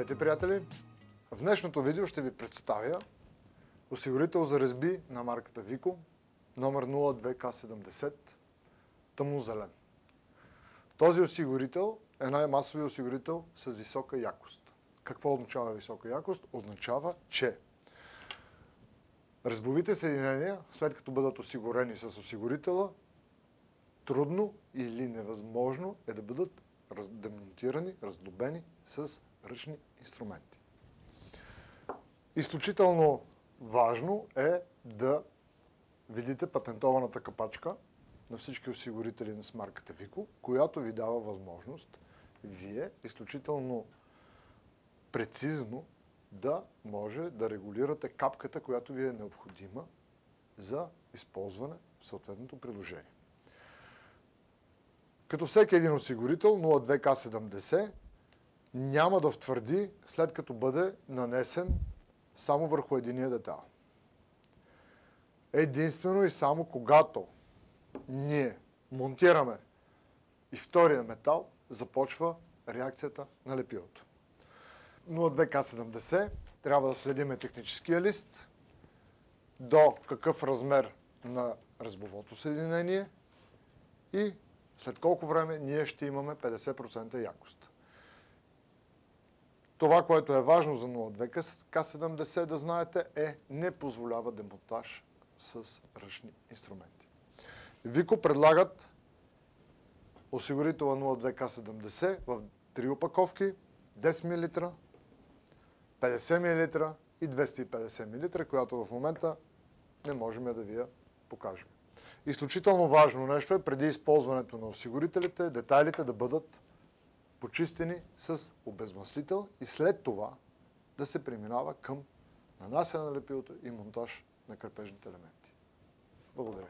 Здравейте, приятели! В днешното видео ще ви представя осигурител за резби на марката Vico, номер 02K70, тъмнозелен. Този осигурител е най-масовия осигурител с висока якост. Какво означава висока якост? Означава, че резбовите съединения, след като бъдат осигурени с осигурителя, трудно или невъзможно е да бъдат демонтирани, раздобени с ръчни инструменти. Изключително важно е да видите патентованата капачка на всички осигурители с марката Vico, която ви дава възможност вие изключително прецизно да може да регулирате капката, която ви е необходима за използване в съответното приложение. Като всеки един осигурител, 02K70 няма да втвърди, след като бъде нанесен само върху единия детайл. Единствено и само когато ние монтираме и втория метал, започва реакцията на лепилото. 02K70 трябва да следиме техническия лист, до какъв размер на резбовото съединение и след колко време ние ще имаме 50% якост. Това, което е важно за 02K70 да знаете, не позволява демонтаж с ръчни инструменти. Vico предлагат осигурителя 02K70 в 3 опаковки, 10 мл, 50 мл и 250 мл, която в момента не можем да ви я покажем. Изключително важно нещо е преди използването на осигурителите, детайлите да бъдат почистени с обезмаслител и след това да се преминава към нанасяне на лепилото и монтаж на крепежните елементи. Благодаря.